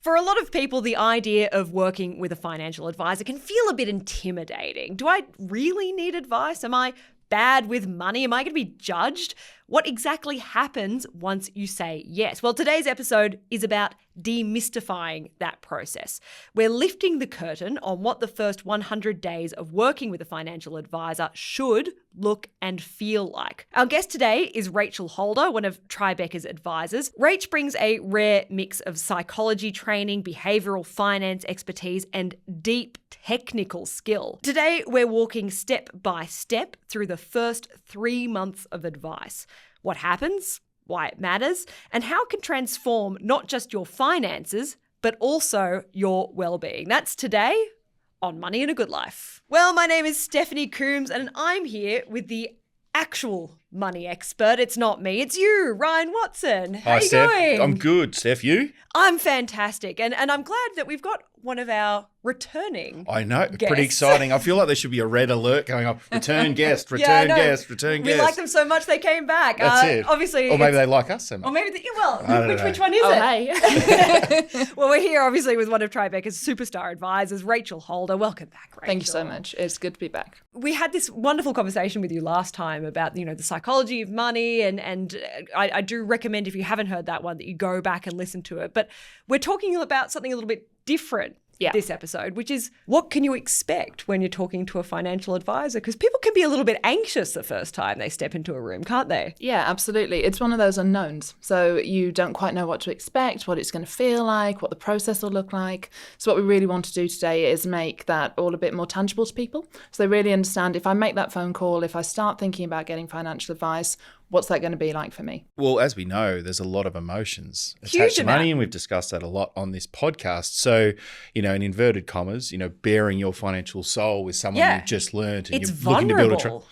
For a lot of people, the idea of working with a financial advisor can feel a bit intimidating. Do I really need advice? Am I bad with money? Am I going to be judged? What exactly happens once you say yes? Well, today's episode is about demystifying that process. We're lifting the curtain on what the first 100 days of working with a financial advisor should look and feel like. Our guest today is Rachael Holder, one of Tribeca's advisors. Rach brings a rare mix of psychology training, behavioural finance expertise, and deep technical skill. Today, we're walking step by step through the first 3 months of advice. What happens, why it matters, and how it can transform not just your finances, but also your well-being. That's today on Money and a Good Life. Well, my name is Stephanie Coombs, and I'm here with the actual money expert. It's not me, it's you, Ryan Watson. How Hi, you Steph. going? I'm good. Steph, you? I'm fantastic, and I'm glad that we've got one of our returning I know. guests. Pretty exciting. I feel like there should be a red alert going up. Return guest, Yeah, I return know. guest, return We guest. like them so much they came back. That's it. Obviously, Or maybe it's- they like us so much. Or maybe, I don't know. which one is it? Hey. Well, we're here obviously with one of Tribeca's superstar advisors, Rachael Holder. Welcome back, Rachel. Thank you so much. It's good to be back. We had this wonderful conversation with you last time about, the psychology of money, and I do recommend, if you haven't heard that one, that you go back and listen to it. But we're talking about something a little bit different this episode, which is what can you expect when you're talking to a financial advisor? Because people can be a little bit anxious the first time they step into a room, can't they? Yeah, absolutely. It's one of those unknowns. So you don't quite know what to expect, what it's going to feel like, what the process will look like. So what we really want to do today is make that all a bit more tangible to people. So they really understand, if I make that phone call, if I start thinking about getting financial advice, what's that going to be like for me? Well, as we know, there's a lot of emotions Huge attached to amount. money, and we've discussed that a lot on this podcast. So, in inverted commas, bearing your financial soul with someone you've just learned and It's you're looking to build a vulnerable.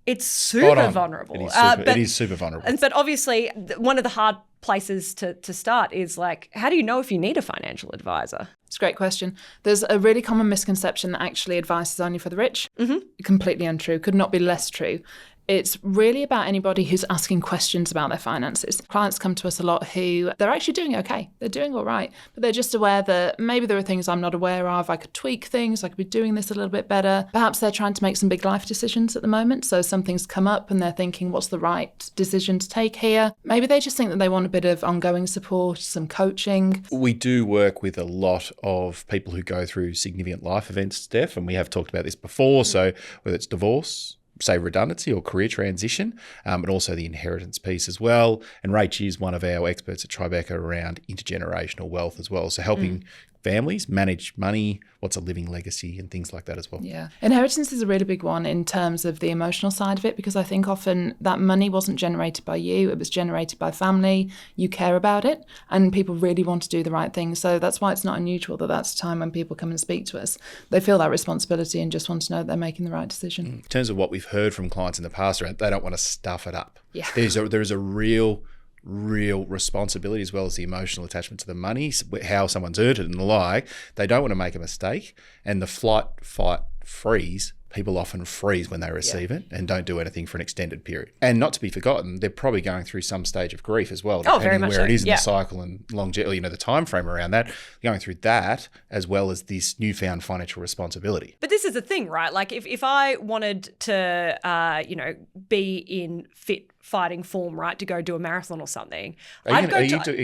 It's Spot super on. vulnerable. It is super vulnerable. But obviously, one of the hard places to start is like, how do you know if you need a financial advisor? It's a great question. There's a really common misconception that actually advice is only for the rich. Mm-hmm. Completely untrue. Could not be less true. It's really about anybody who's asking questions about their finances. Clients come to us a lot who they're actually doing okay. They're doing all right, but they're just aware that maybe there are things I'm not aware of. I could tweak things. I could be doing this a little bit better. Perhaps they're trying to make some big life decisions at the moment. So something's come up and they're thinking, what's the right decision to take here? Maybe they just think that they want a bit of ongoing support, some coaching. We do work with a lot of people who go through significant life events, Steph, and we have talked about this before. So whether it's divorce, say redundancy or career transition, and also the inheritance piece as well. And Rach is one of our experts at Tribeca around intergenerational wealth as well. So helping families manage money, what's a living legacy, and things like that as well. Yeah. Inheritance is a really big one in terms of the emotional side of it, because I think often that money wasn't generated by you, it was generated by family, you care about it, and people really want to do the right thing. So that's why it's not unusual that that's a time when people come and speak to us. They feel that responsibility and just want to know that they're making the right decision. In terms of what we've heard from clients in the past, they don't want to stuff it up. Yeah. There is a real responsibility, as well as the emotional attachment to the money, how someone's earned it and the like. They don't want to make a mistake, and the flight, fight, freeze, people often freeze when they receive it and don't do anything for an extended period. And not to be forgotten, they're probably going through some stage of grief as well, very depending much where so. it is in Yeah. the cycle and longevity, the time frame around that, going through that, as well as this newfound financial responsibility. But this is the thing, right? Like if I wanted to, be in fit fighting form, right, to go do a marathon or something, Are you planning on doing a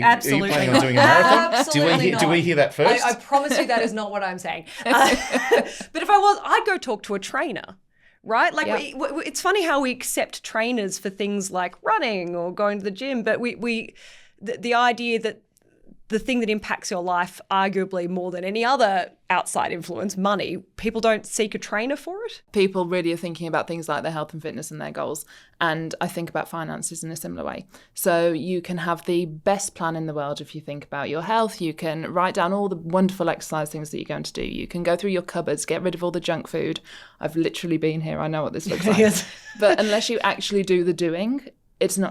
marathon? Absolutely do we hear that first? I promise you that is not what I'm saying. But if I was, I'd go talk to a trainer. Right? Like it's funny how we accept trainers for things like running or going to the gym, but the idea that the thing that impacts your life arguably more than any other outside influence, money, people don't seek a trainer for it. People really are thinking about things like their health and fitness and their goals. And I think about finances in a similar way. So you can have the best plan in the world if you think about your health. You can write down all the wonderful exercise things that you're going to do. You can go through your cupboards, get rid of all the junk food. I've literally been here. I know what this looks like. Yes. But unless you actually do the doing,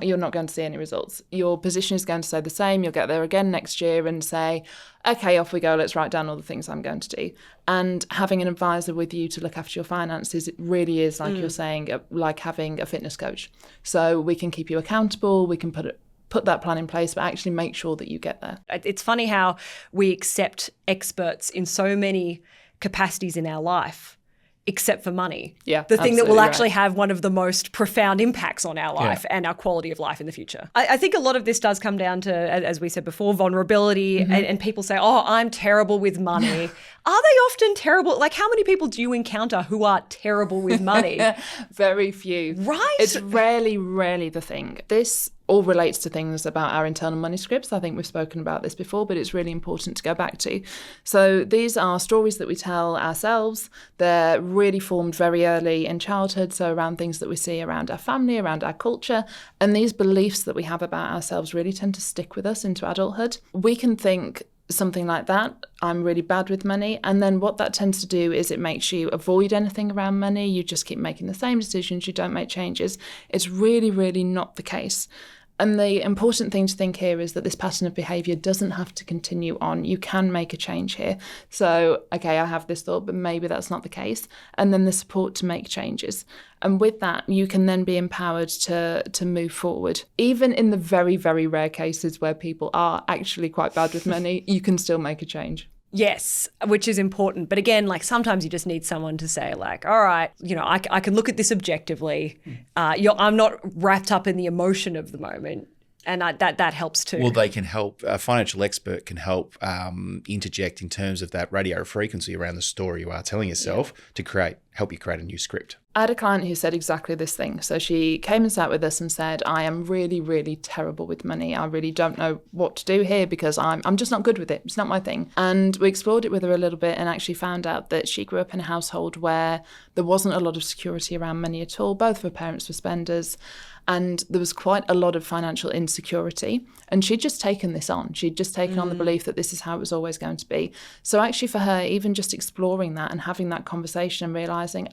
you're not going to see any results. Your position is going to stay the same. You'll get there again next year and say, okay, off we go. Let's write down all the things I'm going to do. And having an advisor with you to look after your finances, it really is, like you're saying, like having a fitness coach. So we can keep you accountable. We can put put that plan in place, but actually make sure that you get there. It's funny how we accept experts in so many capacities in our life, except for money. Yeah, the thing that will absolutely actually right. have one of the most profound impacts on our life and our quality of life in the future. I think a lot of this does come down to, as we said before, vulnerability. And people say, oh, I'm terrible with money. Are they often terrible? Like, how many people do you encounter who are terrible with money? Very few. Right? It's rarely the thing. This all relates to things about our internal money scripts. I think we've spoken about this before, but it's really important to go back to. So these are stories that we tell ourselves. They're really formed very early in childhood, so around things that we see around our family, around our culture. And these beliefs that we have about ourselves really tend to stick with us into adulthood. We can think something like that, I'm really bad with money. And then what that tends to do is it makes you avoid anything around money. You just keep making the same decisions. You don't make changes. It's really not the case. And the important thing to think here is that this pattern of behaviour doesn't have to continue on. You can make a change here. So, okay, I have this thought, but maybe that's not the case. And then the support to make changes. And with that, you can then be empowered to move forward. Even in the very rare cases where people are actually quite bad with money, you can still make a change. Yes, which is important. But again, like sometimes you just need someone to say like, all right, you know, I can look at this objectively. I'm not wrapped up in the emotion of the moment. And that helps too. Well, they can help. A financial expert can help interject in terms of that radio frequency around the story you are telling yourself to help you create a new script. I had a client who said exactly this thing. So she came and sat with us and said, I am really terrible with money. I really don't know what to do here because I'm just not good with it. It's not my thing. And we explored it with her a little bit and actually found out that she grew up in a household where there wasn't a lot of security around money at all. Both of her parents were spenders. And there was quite a lot of financial insecurity. And she'd just taken this on. She'd just taken on the belief that this is how it was always going to be. So actually for her, even just exploring that and having that conversation and realising,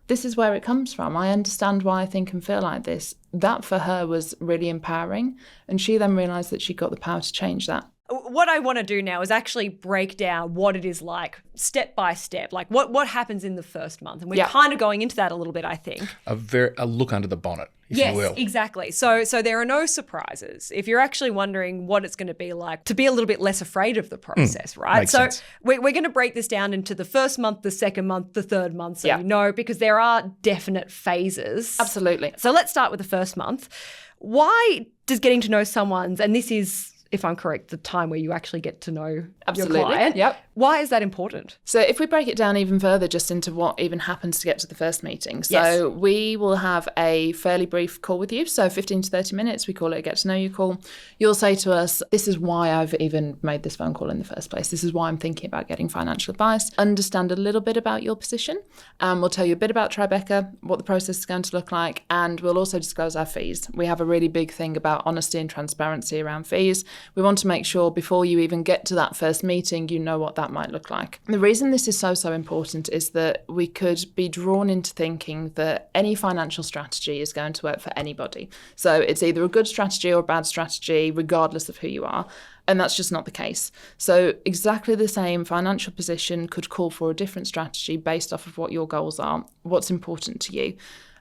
this is where it comes from. I understand why I think and feel like this. That for her was really empowering. And she then realised that she got the power to change that. What I want to do now is actually break down what it is like step by step, like what happens in the first month. And we're kind of going into that a little bit, I think. A look under the bonnet, if you will. Yes, exactly. So there are no surprises. If you're actually wondering what it's going to be like, to be a little bit less afraid of the process, right? Makes so sense. we're going to break this down into the first month, the second month, the third month, so you know, because there are definite phases. Absolutely. So let's start with the first month. Why does getting to know someone's, and this is, if I'm correct, the time where you actually get to know your client. Yep. Why is that important? So if we break it down even further just into what even happens to get to the first meeting. So we will have a fairly brief call with you. So 15 to 30 minutes, we call it a get to know you call. You'll say to us, this is why I've even made this phone call in the first place. This is why I'm thinking about getting financial advice. Understand a little bit about your position. We'll tell you a bit about Tribeca, what the process is going to look like. And we'll also disclose our fees. We have a really big thing about honesty and transparency around fees. We want to make sure before you even get to that first meeting, you know what that might look like. The reason this is so important is that we could be drawn into thinking that any financial strategy is going to work for anybody. So it's either a good strategy or a bad strategy, regardless of who you are. And that's just not the case. So exactly the same financial position could call for a different strategy based off of what your goals are, what's important to you.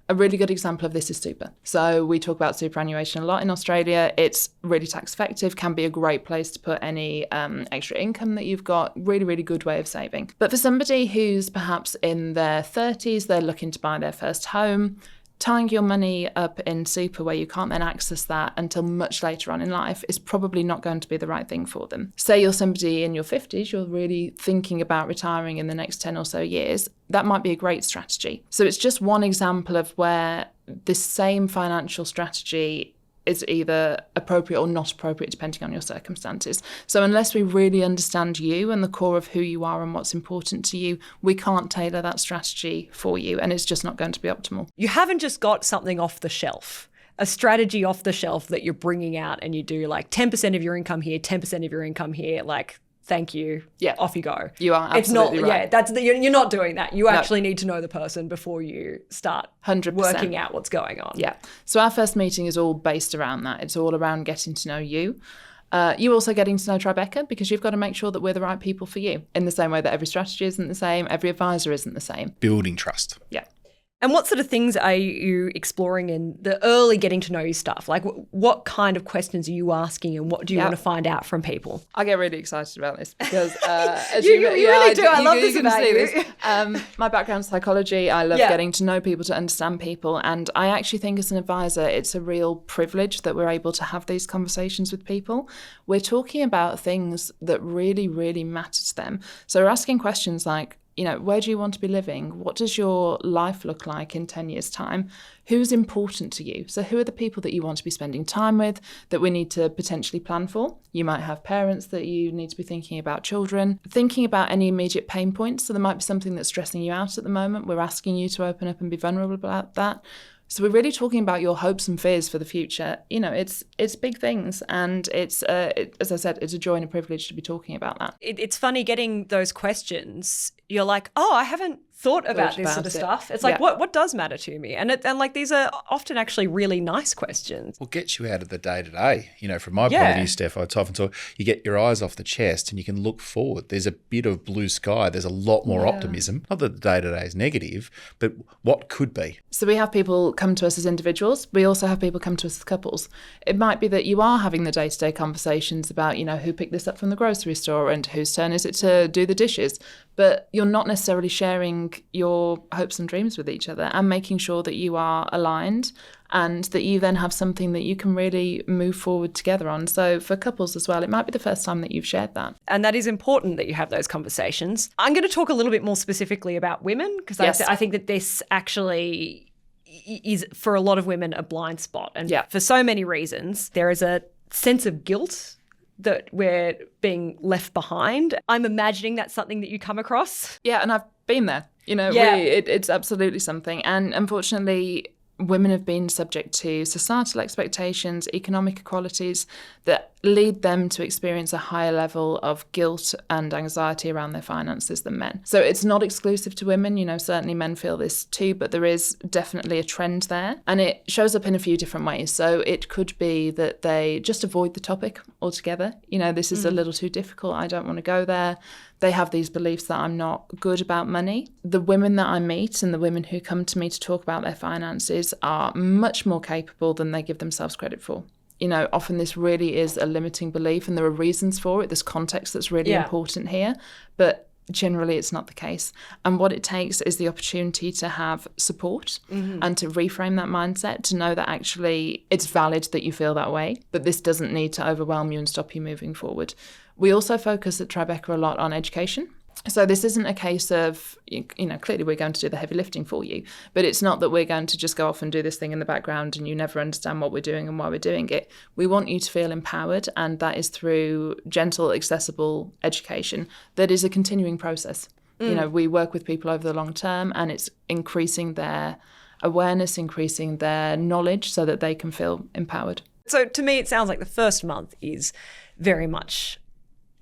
A really good example of this is super. So we talk about superannuation a lot in Australia. It's really tax effective, can be a great place to put any extra income that you've got. Really good way of saving. But for somebody who's perhaps in their 30s, they're looking to buy their first home, tying your money up in super where you can't then access that until much later on in life is probably not going to be the right thing for them. Say you're somebody in your 50s, you're really thinking about retiring in the next 10 or so years, that might be a great strategy. So it's just one example of where this same financial strategy is either appropriate or not appropriate depending on your circumstances. So unless we really understand you and the core of who you are and what's important to you, we can't tailor that strategy for you, and it's just not going to be optimal. You haven't just got something off the shelf, a strategy off the shelf that you're bringing out and you do like 10% of your income here, 10% of your income here, like thank you, off you go. You are absolutely right. You're not doing that. You actually need to know the person before you start 100%. working out what's going on. Yeah. So our first meeting is all based around that. It's all around getting to know you. You also getting to know Tribeca, because you've got to make sure that we're the right people for you, in the same way that every strategy isn't the same, every advisor isn't the same. Building trust. Yeah. And what sort of things are you exploring in the early getting to know you stuff? Like what kind of questions are you asking and what do you want to find out from people? I get really excited about this because as you really do. I love this about you. My background's psychology. I love getting to know people, to understand people. And I actually think as an advisor, it's a real privilege that we're able to have these conversations with people. We're talking about things that really, really matter to them. So we're asking questions like, where do you want to be living? What does your life look like in 10 years' time? Who's important to you? So who are the people that you want to be spending time with that we need to potentially plan for? You might have parents that you need to be thinking about, children, thinking about any immediate pain points. So there might be something that's stressing you out at the moment. We're asking you to open up and be vulnerable about that. So we're really talking about your hopes and fears for the future. It's big things, and it's as I said, it's a joy and a privilege to be talking about that. It's funny getting those questions. You're like, oh, I haven't thought about this sort of stuff. It's like, what does matter to me? And like these are often actually really nice questions. Well, gets you out of the day-to-day. From my point of view, Steph, I often talk, you get your eyes off the chest and you can look forward. There's a bit of blue sky. There's a lot more optimism. Not that the day-to-day is negative, but what could be. So we have people come to us as individuals. We also have people come to us as couples. It might be that you are having the day-to-day conversations about, who picked this up from the grocery store and whose turn is it to do the dishes. But you're not necessarily sharing your hopes and dreams with each other and making sure that you are aligned and that you then have something that you can really move forward together on. So for couples as well, it might be the first time that you've shared that. And that is important that you have those conversations. I'm going to talk a little bit more specifically about women because I think that this actually is, for a lot of women, a blind spot. And for so many reasons, there is a sense of guilt that we're being left behind. I'm imagining that's something that you come across. Yeah, and I've been there. It's absolutely something. And unfortunately, women have been subject to societal expectations, economic inequalities that lead them to experience a higher level of guilt and anxiety around their finances than men. So it's not exclusive to women, certainly men feel this too, but there is definitely a trend there. And it shows up in a few different ways. So it could be that they just avoid the topic altogether. This is a little too difficult. I don't want to go there. They have these beliefs that I'm not good about money. The women that I meet and the women who come to me to talk about their finances are much more capable than they give themselves credit for. Often this really is a limiting belief and there are reasons for it. There's context that's really important here, but generally it's not the case. And what it takes is the opportunity to have support and to reframe that mindset, to know that actually it's valid that you feel that way, but this doesn't need to overwhelm you and stop you moving forward. We also focus at Tribeca a lot on education. So this isn't a case of, clearly we're going to do the heavy lifting for you, but it's not that we're going to just go off and do this thing in the background and you never understand what we're doing and why we're doing it. We want you to feel empowered, and that is through gentle, accessible education that is a continuing process. We work with people over the long term, and it's increasing their awareness, increasing their knowledge so that they can feel empowered. So to me, it sounds like the first month is very much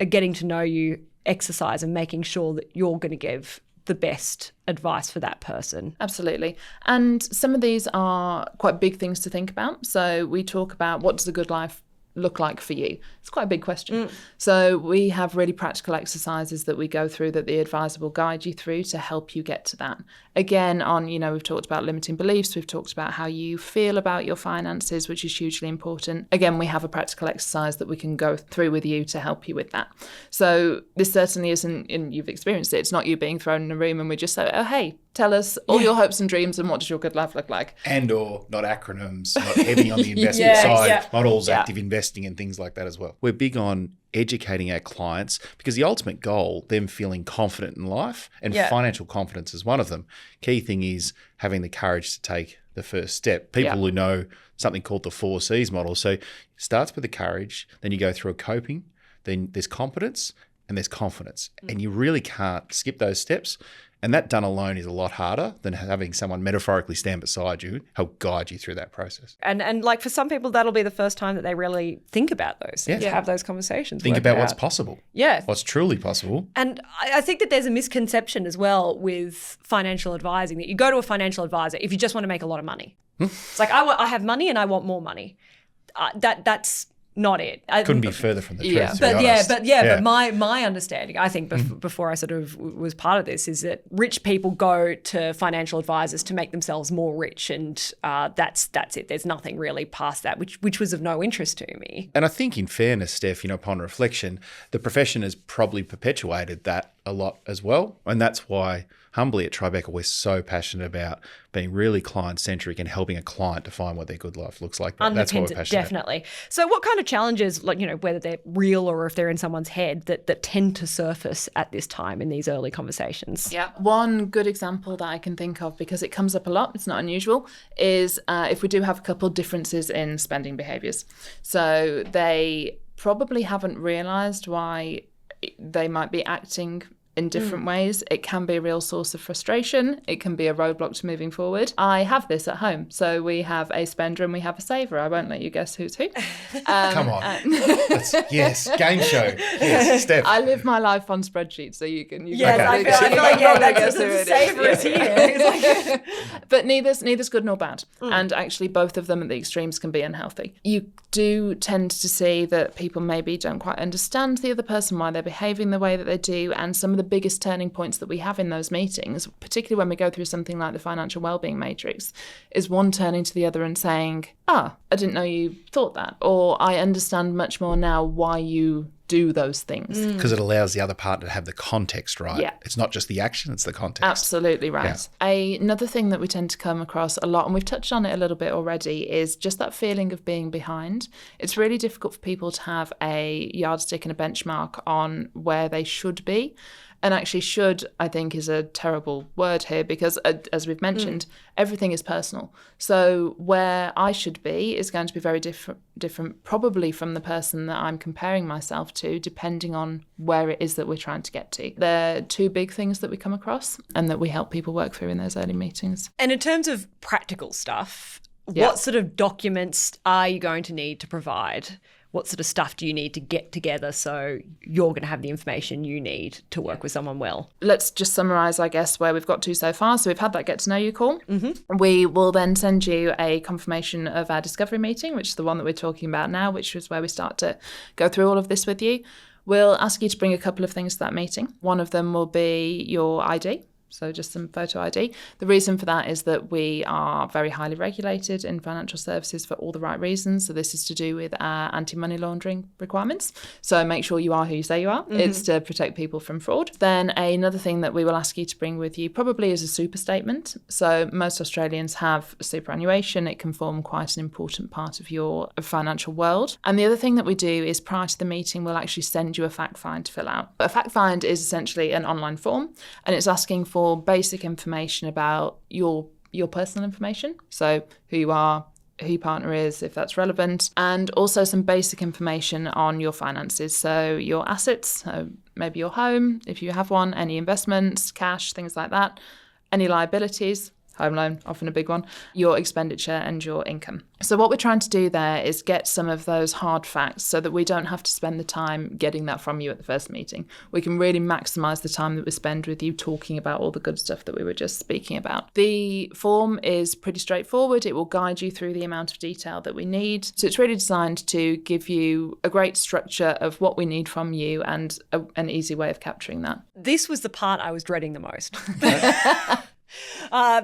a getting to know you exercise and making sure that you're going to give the best advice for that person. Absolutely. And some of these are quite big things to think about. So we talk about, what does a good life look like for you? It's quite a big question. So we have really practical exercises that we go through that the advisor will guide you through to help you get to that. Again, we've talked about limiting beliefs, we've talked about how you feel about your finances, which is hugely important. Again, we have a practical exercise that we can go through with you to help you with that. So this certainly isn't, and you've experienced it, it's not you being thrown in a room and we just say, oh, hey, tell us all your hopes and dreams and what does your good life look like? And or not acronyms, not heavy on the investment side, not all active investing and things like that as well. We're big on educating our clients because the ultimate goal, them feeling confident in life, and financial confidence is one of them. Key thing is having the courage to take the first step. People who know something called the 4 C's model. So it starts with the courage, then you go through a coping, then there's competence, and there's confidence. And you really can't skip those steps. And that done alone is a lot harder than having someone metaphorically stand beside you, help guide you through that process. And like for some people, that'll be the first time that they really think about those, have those conversations. Think about what's possible. Yeah. What's truly possible. And I think that there's a misconception as well with financial advising, that you go to a financial advisor if you just want to make a lot of money. It's like, I have money and I want more money. That's not it. Couldn't be further from the truth. Yeah. To be But honest. but my understanding, I think before I sort of was part of this, is that rich people go to financial advisors to make themselves more rich, and that's it. There's nothing really past that, which was of no interest to me. And I think, in fairness, Steph, upon reflection, the profession has probably perpetuated that a lot as well, and that's why humbly at Tribeca we're so passionate about being really client-centric and helping a client define what their good life looks like. That's what we're passionate Definitely. So what kind of challenges, like, whether they're real or if they're in someone's head, that tend to surface at this time in these early conversations? Yeah. One good example that I can think of, because it comes up a lot, it's not unusual, is if we do have a couple differences in spending behaviours. So they probably haven't realised why they might be acting in different ways. It can be a real source of frustration. It can be a roadblock to moving forward. I have this at home. So we have a spender and we have a saver. I won't let you guess who's who. Come on. Yes, game show. Yes, Steph. I live my life on spreadsheets, so you can. Yes, Okay. I feel like that's the saver is here. But neither's good nor bad. And actually both of them at the extremes can be unhealthy. You do tend to see that people maybe don't quite understand the other person, why they're behaving the way that they do, and some of the biggest turning points that we have in those meetings, particularly when we go through something like the financial wellbeing matrix, is one turning to the other and saying, I didn't know you thought that, or I understand much more now why you do those things. Because it allows the other partner to have the context right. Yeah. It's not just the action, it's the context. Absolutely right. Yeah. Another thing that we tend to come across a lot, and we've touched on it a little bit already, is just that feeling of being behind. It's really difficult for people to have a yardstick and a benchmark on where they should be. And actually should, I think, is a terrible word here because, as we've mentioned, everything is personal. So where I should be is going to be very different probably from the person that I'm comparing myself to, depending on where it is that we're trying to get to. There are two big things that we come across and that we help people work through in those early meetings. And in terms of practical stuff, what sort of documents are you going to need to provide? What sort of stuff do you need to get together so you're going to have the information you need to work with someone well? Let's just summarise, I guess, where we've got to so far. So we've had that get to know you call. Mm-hmm. We will then send you a confirmation of our discovery meeting, which is the one that we're talking about now, which is where we start to go through all of this with you. We'll ask you to bring a couple of things to that meeting. One of them will be your ID. So just some photo ID. The reason for that is that we are very highly regulated in financial services for all the right reasons. So this is to do with our anti-money laundering requirements. So make sure you are who you say you are. Mm-hmm. It's to protect people from fraud. Then another thing that we will ask you to bring with you probably is a super statement. So most Australians have superannuation. It can form quite an important part of your financial world. And the other thing that we do is prior to the meeting, we'll actually send you a fact find to fill out. A fact find is essentially an online form, and it's asking for basic information about your personal information, so who you are, who your partner is, if that's relevant, and also some basic information on your finances, so your assets, so maybe your home, if you have one, any investments, cash, things like that, any liabilities, home loan, often a big one, your expenditure and your income. So what we're trying to do there is get some of those hard facts so that we don't have to spend the time getting that from you at the first meeting. We can really maximise the time that we spend with you talking about all the good stuff that we were just speaking about. The form is pretty straightforward. It will guide you through the amount of detail that we need. So it's really designed to give you a great structure of what we need from you and an easy way of capturing that. This was the part I was dreading the most.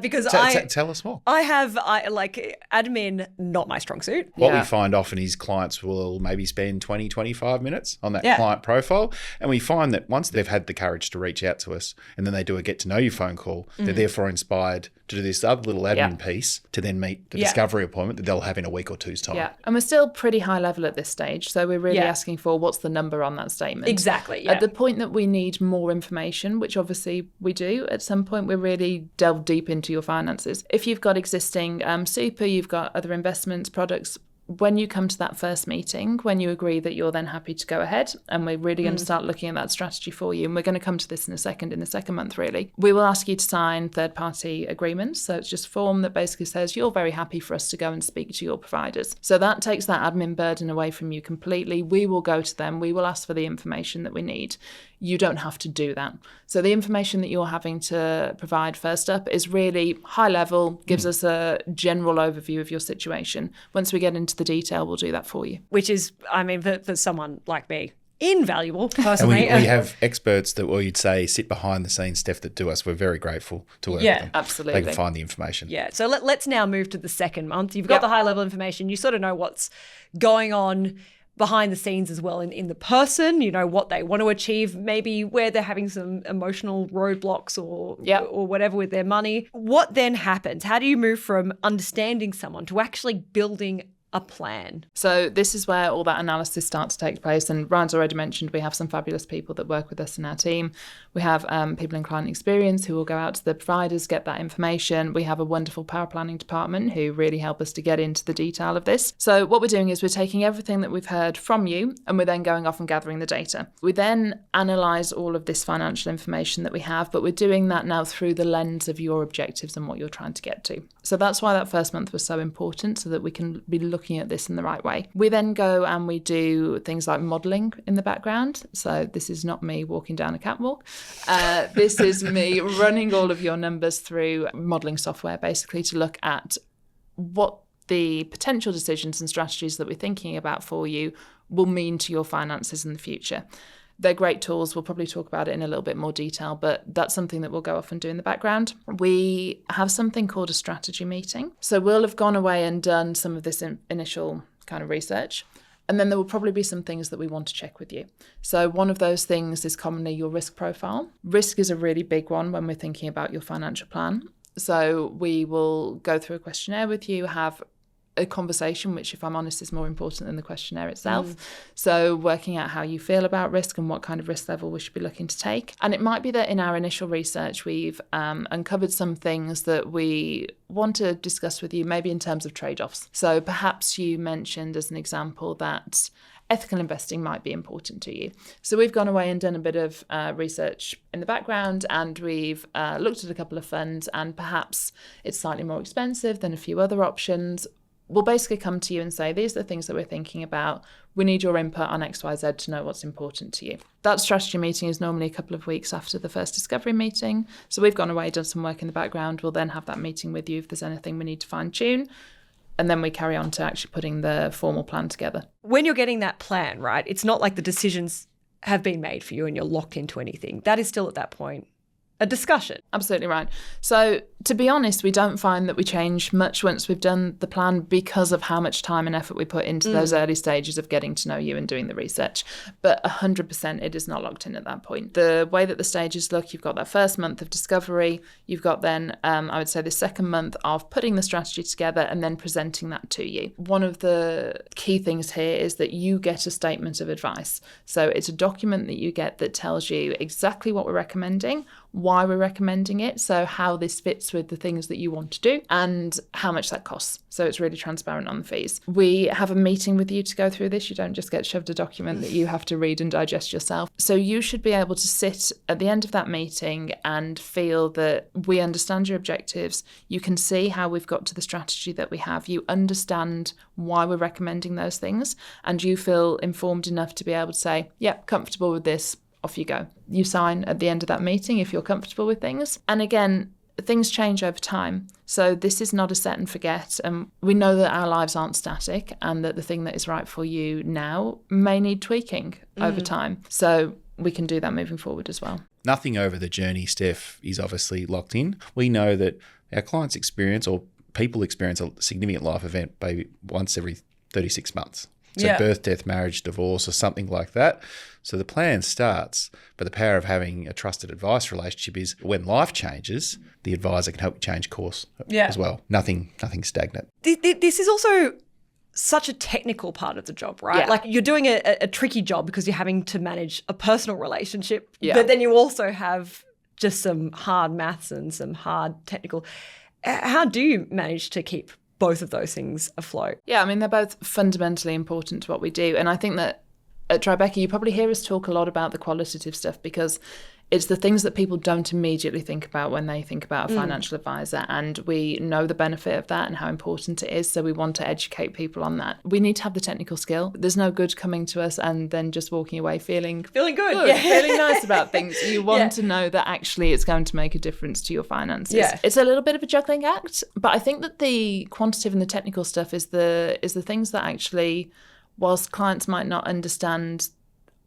Because tell us more. I like admin, not my strong suit. What we find often is clients will maybe spend 20, 25 minutes on that client profile. And we find that once they've had the courage to reach out to us and then they do a get to know you phone call, they're therefore inspired to do this other little admin piece to then meet the discovery appointment that they'll have in a week or two's time. Yeah. And we're still pretty high level at this stage. So we're really asking for what's the number on that statement. Exactly. Yeah. At the point that we need more information, which obviously we do, at some point we really delve deep into your finances. If you've got existing super, you've got other investments, products, when you come to that first meeting, when you agree that you're then happy to go ahead, and we're really going to start looking at that strategy for you, and we're going to come to this in the second month really, we will ask you to sign third-party agreements. So it's just a form that basically says you're very happy for us to go and speak to your providers. So that takes that admin burden away from you completely. We will go to them. We will ask for the information that we need. You don't have to do that. So the information that you're having to provide first up is really high level, gives us a general overview of your situation. Once we get into the detail will do that for you. Which is, I mean, for someone like me, invaluable And personally. we have experts that you'd say sit behind the scenes, Steph, that do us. We're very grateful to work with them. Absolutely. They can find the information. Yeah. So let's now move to the second month. You've got the high level information. You sort of know what's going on behind the scenes as well in the person, you know, what they want to achieve, maybe where they're having some emotional roadblocks or whatever with their money. What then happens? How do you move from understanding someone to actually building a plan? So this is where all that analysis starts to take place. And Ryan's already mentioned we have some fabulous people that work with us in our team. We have people in client experience who will go out to the providers, get that information. We have a wonderful power planning department who really help us to get into the detail of this. So what we're doing is we're taking everything that we've heard from you and we're then going off and gathering the data. We then analyse all of this financial information that we have, but we're doing that now through the lens of your objectives and what you're trying to get to. So that's why that first month was so important, so that we can be looking at this in the right way. We then go and we do things like modelling in the background. So this is not me walking down a catwalk. This is me running all of your numbers through modelling software, basically to look at what the potential decisions and strategies that we're thinking about for you will mean to your finances in the future. They're great tools. We'll probably talk about it in a little bit more detail, but that's something that we'll go off and do in the background. We have something called a strategy meeting. So we'll have gone away and done some of this initial kind of research. And then there will probably be some things that we want to check with you. So one of those things is commonly your risk profile. Risk is a really big one when we're thinking about your financial plan. So we will go through a questionnaire with you, have a conversation, which, if I'm honest, is more important than the questionnaire itself. So working out how you feel about risk and what kind of risk level we should be looking to take. And it might be that in our initial research, we've uncovered some things that we want to discuss with you, maybe in terms of trade-offs. So perhaps you mentioned as an example that ethical investing might be important to you. So we've gone away and done a bit of research in the background, and we've looked at a couple of funds, and perhaps it's slightly more expensive than a few other options. We'll basically come to you and say, these are the things that we're thinking about. We need your input on X, Y, Z to know what's important to you. That strategy meeting is normally a couple of weeks after the first discovery meeting. So we've gone away, done some work in the background. We'll then have that meeting with you if there's anything we need to fine tune. And then we carry on to actually putting the formal plan together. When you're getting that plan, right, it's not like the decisions have been made for you and you're locked into anything. That is still at that point a discussion. Absolutely right. So to be honest, we don't find that we change much once we've done the plan because of how much time and effort we put into those early stages of getting to know you and doing the research. But 100% it is not locked in at that point. The way that the stages look, you've got that first month of discovery, you've got then, I would say, the second month of putting the strategy together and then presenting that to you. One of the key things here is that you get a statement of advice. So it's a document that you get that tells you exactly what we're recommending, why we're recommending it, so how this fits with the things that you want to do and how much that costs. So it's really transparent on the fees. We have a meeting with you to go through this. You don't just get shoved a document that you have to read and digest yourself. So you should be able to sit at the end of that meeting and feel that we understand your objectives. You can see how we've got to the strategy that we have. You understand why we're recommending those things, and you feel informed enough to be able to say, yep, comfortable with this. Off you go. You sign at the end of that meeting if you're comfortable with things. And again, things change over time. So this is not a set and forget. And we know that our lives aren't static and that the thing that is right for you now may need tweaking over time. So we can do that moving forward as well. Nothing over the journey, Steph, is obviously locked in. We know that our clients experience, or people experience, a significant life event maybe once every 36 months. So birth, death, marriage, divorce, or something like that. So the plan starts, but the power of having a trusted advice relationship is when life changes, the advisor can help you change course as well. Nothing stagnant. This is also such a technical part of the job, right? Yeah. Like you're doing a tricky job because you're having to manage a personal relationship, but then you also have just some hard maths and some hard technical. How do you manage to keep both of those things afloat? Yeah, I mean, they're both fundamentally important to what we do. And I think that at Tribeca, you probably hear us talk a lot about the qualitative stuff because it's the things that people don't immediately think about when they think about a financial advisor. And we know the benefit of that and how important it is. So we want to educate people on that. We need to have the technical skill. There's no good coming to us and then just walking away feeling good. Yeah. Feeling nice about things. You want to know that actually it's going to make a difference to your finances. Yeah. It's a little bit of a juggling act, but I think that the quantitative and the technical stuff is the things that actually, whilst clients might not understand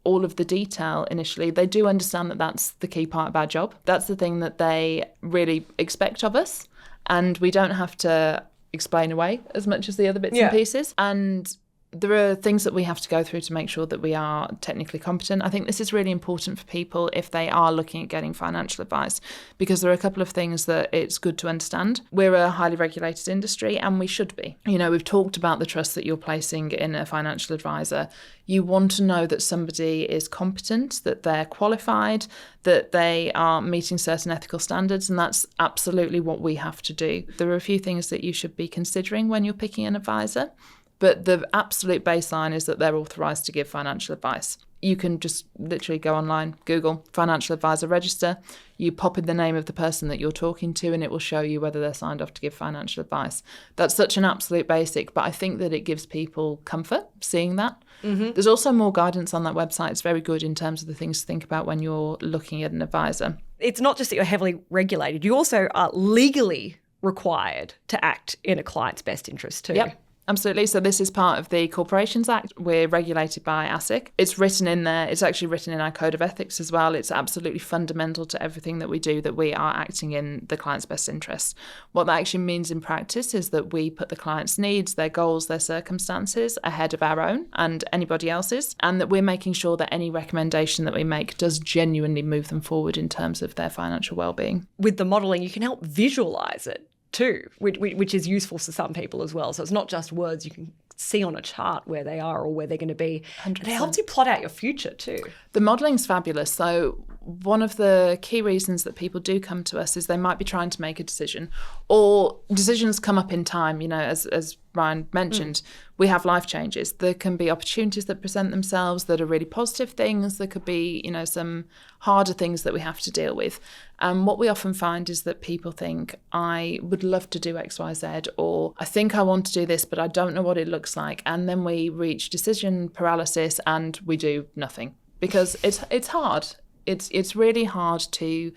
all of the detail initially, they do understand that that's the key part of our job. That's the thing that they really expect of us, and we don't have to explain away as much as the other bits and pieces. And there are things that we have to go through to make sure that we are technically competent. I think this is really important for people if they are looking at getting financial advice, because there are a couple of things that it's good to understand. We're a highly regulated industry, and we should be. You know, we've talked about the trust that you're placing in a financial advisor. You want to know that somebody is competent, that they're qualified, that they are meeting certain ethical standards, and that's absolutely what we have to do. There are a few things that you should be considering when you're picking an advisor. But the absolute baseline is that they're authorised to give financial advice. You can just literally go online, Google financial advisor register. You pop in the name of the person that you're talking to, and it will show you whether they're signed off to give financial advice. That's such an absolute basic, but I think that it gives people comfort seeing that. Mm-hmm. There's also more guidance on that website. It's very good in terms of the things to think about when you're looking at an advisor. It's not just that you're heavily regulated. You also are legally required to act in a client's best interest too. Yep. Absolutely. So this is part of the Corporations Act. We're regulated by ASIC. It's written in there. It's actually written in our code of ethics as well. It's absolutely fundamental to everything that we do that we are acting in the client's best interests. What that actually means in practice is that we put the client's needs, their goals, their circumstances ahead of our own and anybody else's, and that we're making sure that any recommendation that we make does genuinely move them forward in terms of their financial well-being. With the modelling, you can help visualise it too, which is useful for some people as well. So it's not just words you can see on a chart where they are or where they're going to be. 100%. And it helps you plot out your future too. The modelling's fabulous. So one of the key reasons that people do come to us is they might be trying to make a decision, or decisions come up in time. You know, as Ryan mentioned, we have life changes. There can be opportunities that present themselves that are really positive things. There could be, you know, some harder things that we have to deal with. And what we often find is that people think, I would love to do X, Y, Z, or I think I want to do this, but I don't know what it looks like. And then we reach decision paralysis and we do nothing because it's hard. It's really hard to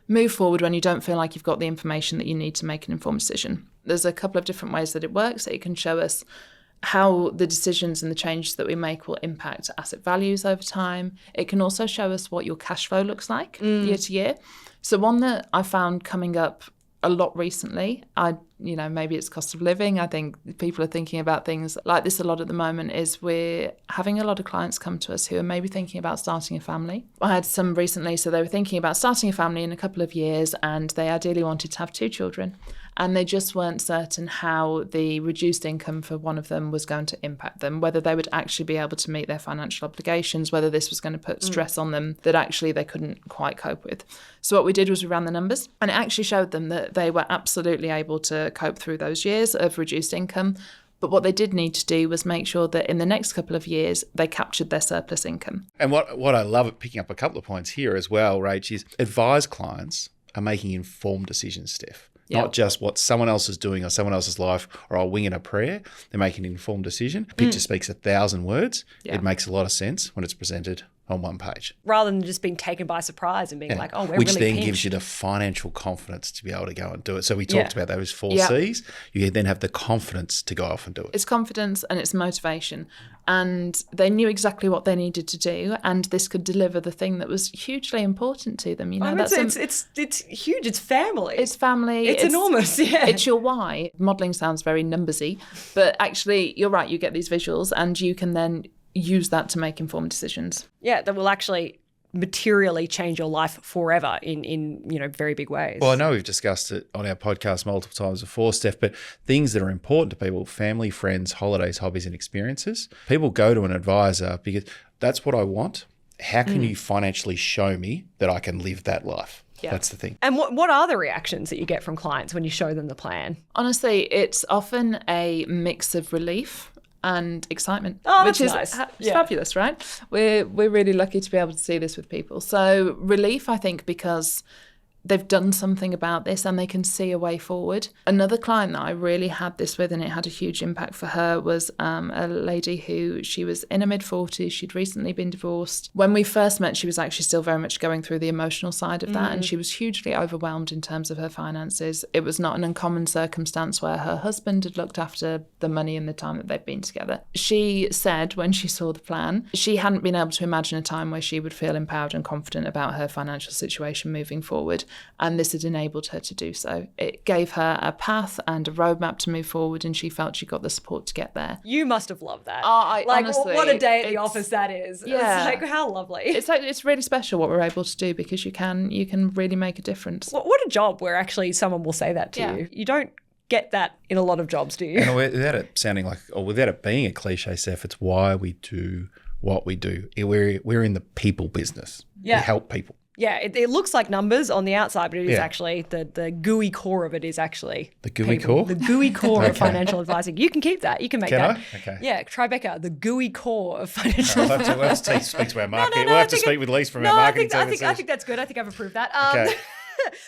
move forward when you don't feel like you've got the information that you need to make an informed decision. There's a couple of different ways that it works. It can show us how the decisions and the changes that we make will impact asset values over time. It can also show us what your cash flow looks like year to year. So one that I found coming up a lot recently, maybe it's cost of living. I think people are thinking about things like this a lot at the moment, is we're having a lot of clients come to us who are maybe thinking about starting a family. I had some recently, so they were thinking about starting a family in a couple of years and they ideally wanted to have 2 children. And they just weren't certain how the reduced income for one of them was going to impact them, whether they would actually be able to meet their financial obligations, whether this was going to put stress on them that actually they couldn't quite cope with. So what we did was we ran the numbers, and it actually showed them that they were absolutely able to cope through those years of reduced income. But what they did need to do was make sure that in the next couple of years, they captured their surplus income. And what I love at picking up a couple of points here as well, Rach, is advised clients are making informed decisions, Steph. Yep. Not just what someone else is doing or someone else's life, or I'll wing in a prayer. They're making an informed decision. A picture speaks 1,000 words. Yep. It makes a lot of sense when it's presented on one page. Rather than just being taken by surprise and being like, oh, we're which really then pinched. gives you the financial confidence to be able to go and do it. So we talked about those 4 C's. You then have the confidence to go off and do it. It's confidence and it's motivation. And they knew exactly what they needed to do, and this could deliver the thing that was hugely important to them. You know, it's huge. It's family. It's family. It's enormous. Yeah, it's your why. Modelling sounds very numbersy, but actually, you're right. You get these visuals, and you can then use that to make informed decisions. Yeah, that will actually materially change your life forever in very big ways. Well, I know we've discussed it on our podcast multiple times before, Steph, but things that are important to people, family, friends, holidays, hobbies and experiences, people go to an advisor because that's what I want. How can you financially show me that I can live that life? Yeah. That's the thing. And what are the reactions that you get from clients when you show them the plan? Honestly, it's often a mix of relief and excitement, Oh, which that's is nice. fabulous, right? We're really lucky to be able to see this with people. So relief, I think, because they've done something about this and they can see a way forward. Another client that I really had this with, and it had a huge impact for her, was a lady who, she was in her mid-40s. She'd recently been divorced. When we first met, she was actually still very much going through the emotional side of that, and she was hugely overwhelmed in terms of her finances. It was not an uncommon circumstance where her husband had looked after the money in the time that they'd been together. She said when she saw the plan, she hadn't been able to imagine a time where she would feel empowered and confident about her financial situation moving forward. And this had enabled her to do so. It gave her a path and a roadmap to move forward, and she felt she got the support to get there. You must have loved that. Honestly, what a day at the office that is. Yeah. It's like, how lovely. It's really special what we're able to do, because you can really make a difference. What a job where actually someone will say that to you. You don't get that in a lot of jobs, do you? And without it sounding like, or without it being a cliche, Steph, it's why we do what we do. We're in the people business. Yeah. We help people. Yeah, it looks like numbers on the outside, but it is actually the gooey core of it is actually The gooey people. core? The gooey core of financial advising. You can keep that. You can make Can that. I? Okay. Yeah, Tribeca, the gooey core of financial We'll have to speak to our marketing. no, we'll I have to think speak with Lise from our marketing team. I think that's good. I think I've approved that. Okay.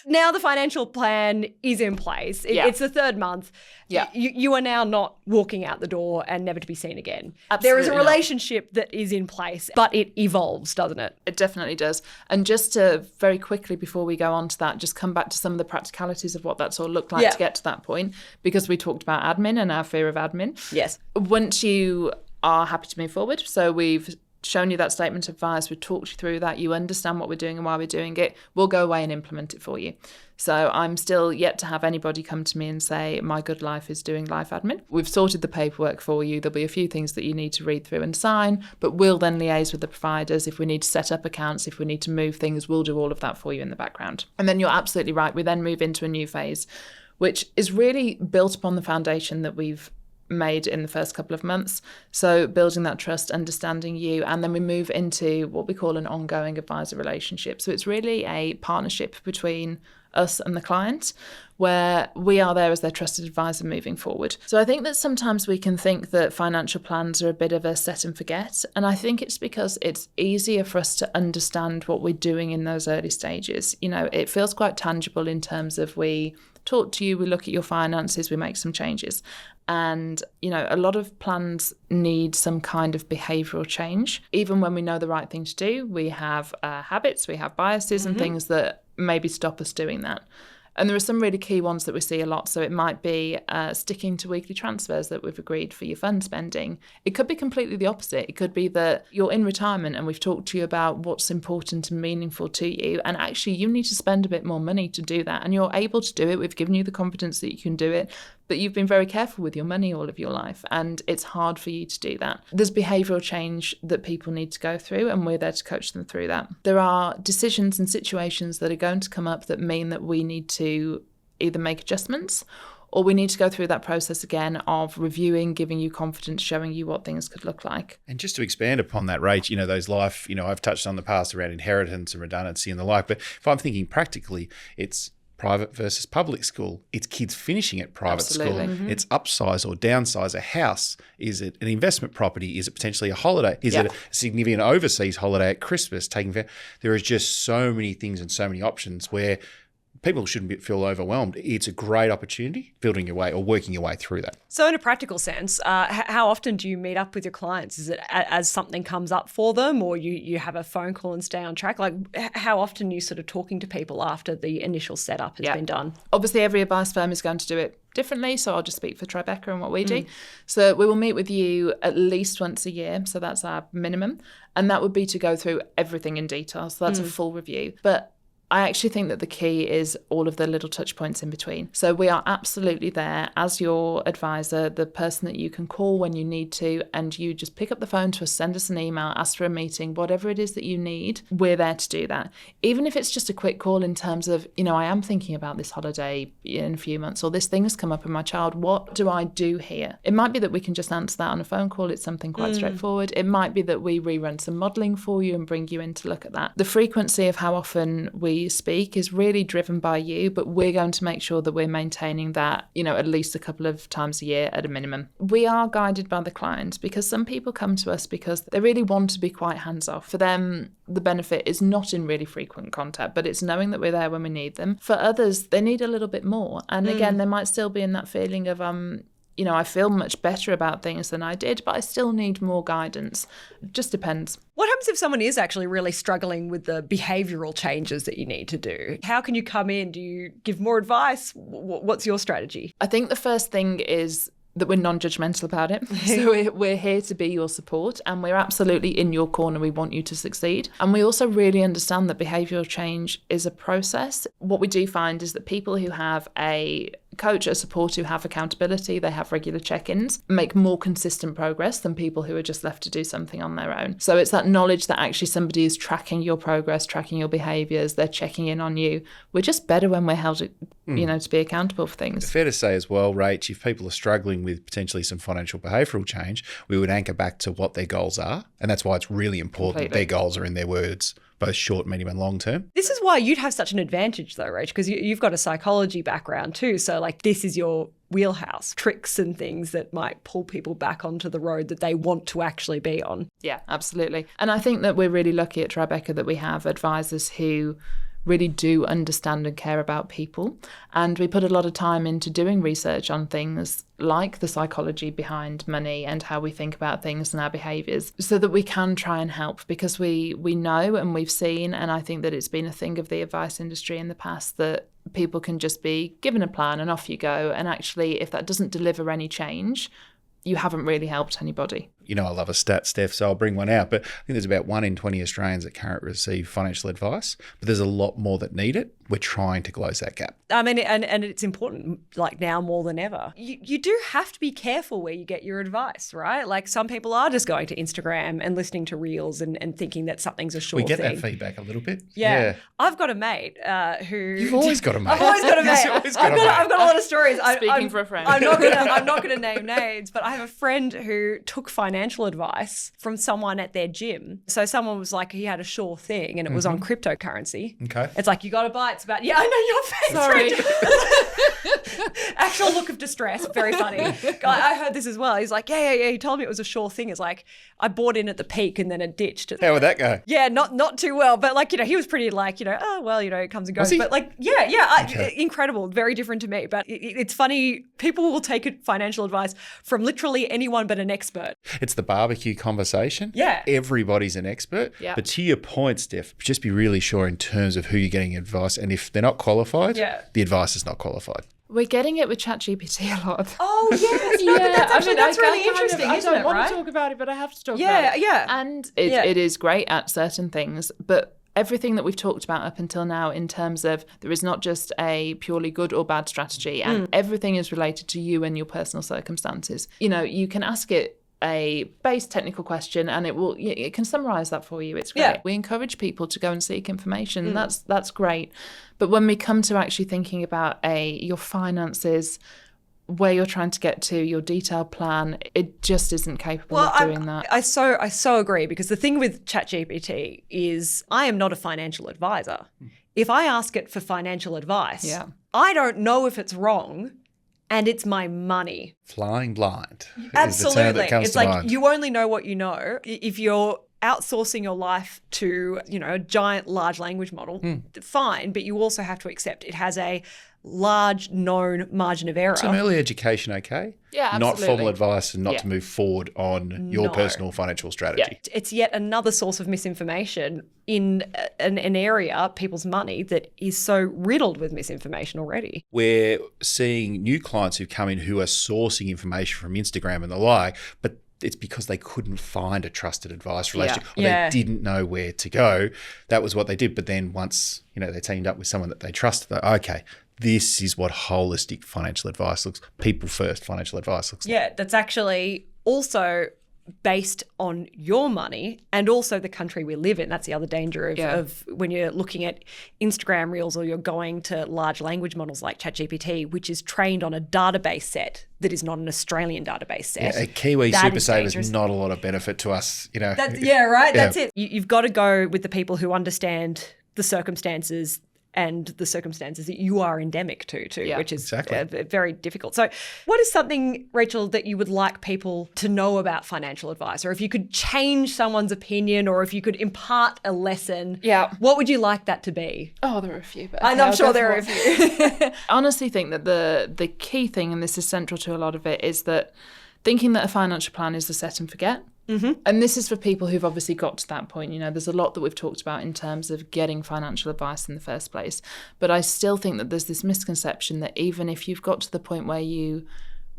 Now the financial plan is in place. It's the third month. Yeah. You are now not walking out the door and never to be seen again. Absolutely there is a not. relationship that is in place, but it evolves, doesn't it? It definitely does. And just to very quickly, before we go on to that, just come back to some of the practicalities of what that's all looked like to get to that point, because we talked about admin and our fear of admin. Yes. Once you are happy to move forward, so we've shown you that statement of advice, we've talked you through that, you understand what we're doing and why we're doing it, we'll go away and implement it for you. So I'm still yet to have anybody come to me and say, my good life is doing life admin. We've sorted the paperwork for you. There'll be a few things that you need to read through and sign, but we'll then liaise with the providers. If we need to set up accounts, if we need to move things, we'll do all of that for you in the background. And then you're absolutely right. We then move into a new phase, which is really built upon the foundation that we've made in the first couple of months. So building that trust, understanding you, and then we move into what we call an ongoing advisor relationship. So it's really a partnership between us and the client, where we are there as their trusted advisor moving forward. So I think that sometimes we can think that financial plans are a bit of a set and forget. And I think it's because it's easier for us to understand what we're doing in those early stages. You know, it feels quite tangible in terms of we talk to you, we look at your finances, we make some changes. And, you know, a lot of plans need some kind of behavioural change. Even when we know the right thing to do, we have habits, we have biases and things that maybe stop us doing that. And there are some really key ones that we see a lot. So it might be sticking to weekly transfers that we've agreed for your fund spending. It could be completely the opposite. It could be that you're in retirement and we've talked to you about what's important and meaningful to you. And actually you need to spend a bit more money to do that. And you're able to do it. We've given you the confidence that you can do it. But you've been very careful with your money all of your life, and it's hard for you to do that. There's behavioural change that people need to go through, and we're there to coach them through that. There are decisions and situations that are going to come up that mean that we need to either make adjustments, or we need to go through that process again of reviewing, giving you confidence, showing you what things could look like. And just to expand upon that, Rach, you know, those life, you know, I've touched on the past around inheritance and redundancy and the like, but if I'm thinking practically, it's private versus public school. It's kids finishing at private school. It's upsize or downsize a house. Is it an investment property? Is it potentially a holiday? Is it a significant overseas holiday at Christmas? There is just so many things and so many options where people shouldn't feel overwhelmed. It's a great opportunity building your way or working your way through that. So in a practical sense, how often do you meet up with your clients? Is it as something comes up for them, or you have a phone call and stay on track? Like how often are you sort of talking to people after the initial setup has been done? Obviously, every advice firm is going to do it differently, so I'll just speak for Tribeca and what we do. So we will meet with you at least once a year, so that's our minimum, and that would be to go through everything in detail, so that's a full review. But I actually think that the key is all of the little touch points in between. So we are absolutely there as your advisor, the person that you can call when you need to, and you just pick up the phone to us, send us an email, ask for a meeting, whatever it is that you need, we're there to do that. Even if it's just a quick call in terms of, you know, I am thinking about this holiday in a few months, or this thing has come up with my child, what do I do here? It might be that we can just answer that on a phone call. It's something quite straightforward. It might be that we rerun some modelling for you and bring you in to look at that. The frequency of how often we we speak is really driven by you, but we're going to make sure that we're maintaining that, at least a couple of times a year at a minimum. We are guided by the client, because some people come to us because they really want to be quite hands-off. For them, the benefit is not in really frequent contact, but it's knowing that we're there when we need them. For others, they need a little bit more. And again, they might still be in that feeling of, I feel much better about things than I did, but I still need more guidance. It just depends. What happens if someone is actually really struggling with the behavioural changes that you need to do? How can you come in? Do you give more advice? What's your strategy? I think the first thing is that we're non-judgmental about it. So we're here to be your support, and we're absolutely in your corner. We want you to succeed. And we also really understand that behavioural change is a process. What we do find is that people who have a coach, a support, who have accountability, they have regular check-ins, make more consistent progress than people who are just left to do something on their own. So it's that knowledge that actually somebody is tracking your progress, tracking your behaviours, they're checking in on you. We're just better when we're held, to be accountable for things. Fair to say as well, Rach, if people are struggling with potentially some financial behavioural change, we would anchor back to what their goals are. And that's why it's really important that their goals are in their words, both short, medium and long term. This is why you'd have such an advantage though, Rach, because you've got a psychology background too. So this is your wheelhouse, tricks and things that might pull people back onto the road that they want to actually be on. Yeah, absolutely. And I think that we're really lucky at Tribeca that we have advisors who really do understand and care about people. And we put a lot of time into doing research on things like the psychology behind money and how we think about things and our behaviours, so that we can try and help, because we know and we've seen, and I think that it's been a thing of the advice industry in the past, that people can just be given a plan and off you go. And actually, if that doesn't deliver any change, you haven't really helped anybody. I love a stat, Steph, so I'll bring one out. But I think there's about 1 in 20 Australians that currently receive financial advice, but there's a lot more that need it. We're trying to close that gap. I mean, and it's important, now more than ever. You do have to be careful where you get your advice, right? Some people are just going to Instagram and listening to reels and thinking that something's a sure thing. We get that feedback a little bit. Yeah. I've got a mate who... You've always got a mate. I've always got a mate. I've got a lot of stories. Speaking for a friend. I'm not going to name names, but I have a friend who took financial advice from someone at their gym. So someone was like, he had a sure thing, and it was on cryptocurrency. Okay. It's like, you got to buy. It's about, I know your face. Sorry. Actual look of distress. Very funny. I heard this as well. He's like, yeah. He told me it was a sure thing. It's like, I bought in at the peak and then it ditched. How would that go? Yeah, not too well. But he was pretty it comes and goes. But incredible. Very different to me. But it's funny. People will take financial advice from literally anyone but an expert. It's the barbecue conversation. Yeah. Everybody's an expert. Yeah. But to your point, Steph, just be really sure in terms of who you're getting advice. And if they're not qualified, the advice is not qualified. We're getting it with ChatGPT a lot. Oh, yes. That's really interesting, isn't it, right? I don't want to talk about it, but I have to talk about it. Yeah. And it is great at certain things, but everything that we've talked about up until now in terms of there is not just a purely good or bad strategy, and everything is related to you and your personal circumstances. You can ask it a base technical question and it can summarize that for you. It's great. Yeah. We encourage people to go and seek information. That's great. But when we come to actually thinking about your finances, where you're trying to get to, your detailed plan, it just isn't capable of doing that. I so agree, because the thing with ChatGPT is I am not a financial advisor. If I ask it for financial advice, I don't know if it's wrong. And it's my money. Flying blind. Absolutely. Is the term that comes it's to like mind. You only know what you know. If you're outsourcing your life to, a giant large language model, fine, but you also have to accept it has a large known margin of error. Some early education, okay? Yeah, absolutely. Not formal advice and not to move forward on your personal financial strategy. Yeah. It's yet another source of misinformation in an area, people's money, that is so riddled with misinformation already. We're seeing new clients who come in who are sourcing information from Instagram and the like, but it's because they couldn't find a trusted advice relationship or they didn't know where to go. That was what they did. But then once, they teamed up with someone that they trusted, okay, this is what holistic financial advice looks, people first financial advice looks like. Yeah, that's actually also based on your money and also the country we live in. That's the other danger of when you're looking at Instagram reels or you're going to large language models like ChatGPT, which is trained on a database set that is not an Australian database set. Yeah, a Kiwi super saver is not a lot of benefit to us, That's it. You've got to go with the people who understand the circumstances and the circumstances that you are endemic to, which is exactly. very difficult. So what is something, Rachael, that you would like people to know about financial advice? Or if you could change someone's opinion, or if you could impart a lesson, what would you like that to be? Oh, there are a few. But I'm sure there are a few. I honestly think that the key thing, and this is central to a lot of it, is that thinking that a financial plan is a set and forget. Mm-hmm. And this is for people who've obviously got to that point. You know, there's a lot that we've talked about in terms of getting financial advice in the first place. But I still think that there's this misconception that even if you've got to the point where you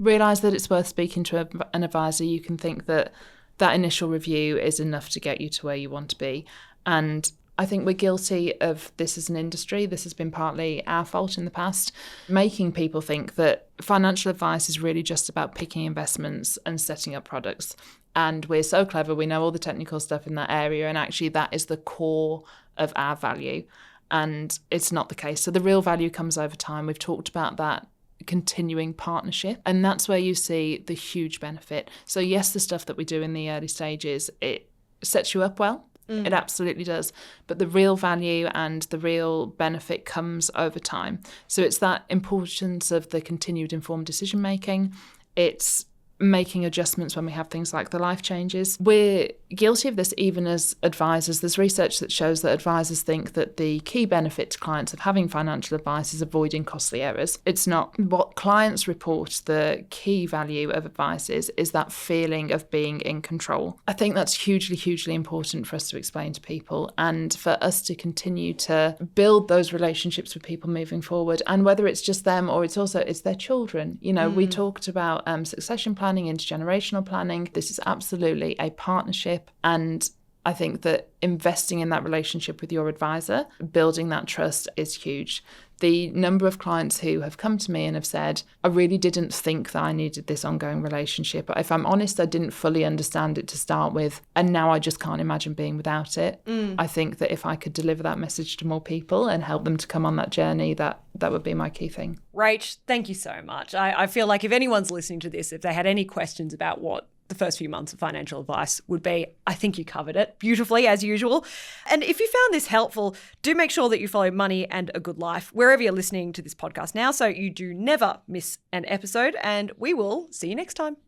realise that it's worth speaking to an advisor, you can think that that initial review is enough to get you to where you want to be. And I think we're guilty of this as an industry. This has been partly our fault in the past, making people think that financial advice is really just about picking investments and setting up products. And we're so clever, we know all the technical stuff in that area, and actually that is the core of our value. And it's not the case. So the real value comes over time. We've talked about that continuing partnership, and that's where you see the huge benefit. So yes, the stuff that we do in the early stages, it sets you up well. It absolutely does. But the real value and the real benefit comes over time. So it's that importance of the continued informed decision making. It's making adjustments when we have things like the life changes. We're guilty of this even as advisors. There's research that shows that advisors think that the key benefit to clients of having financial advice is avoiding costly errors. It's not. What clients report the key value of advice is that feeling of being in control. I think that's hugely, hugely important for us to explain to people, and for us to continue to build those relationships with people moving forward. And whether it's just them or it's their children. You know, we talked about succession planning, intergenerational planning. This is absolutely a partnership, and I think that investing in that relationship with your advisor, building that trust, is huge. The number of clients who have come to me and have said, I really didn't think that I needed this ongoing relationship. If I'm honest, I didn't fully understand it to start with, and now I just can't imagine being without it. I think that if I could deliver that message to more people and help them to come on that journey, that would be my key thing. Rach, thank you so much. I feel like if anyone's listening to this, if they had any questions about what the first few months of financial advice would be, I think you covered it beautifully as usual. And if you found this helpful, do make sure that you follow Money and a Good Life wherever you're listening to this podcast now, so you do never miss an episode, and we will see you next time.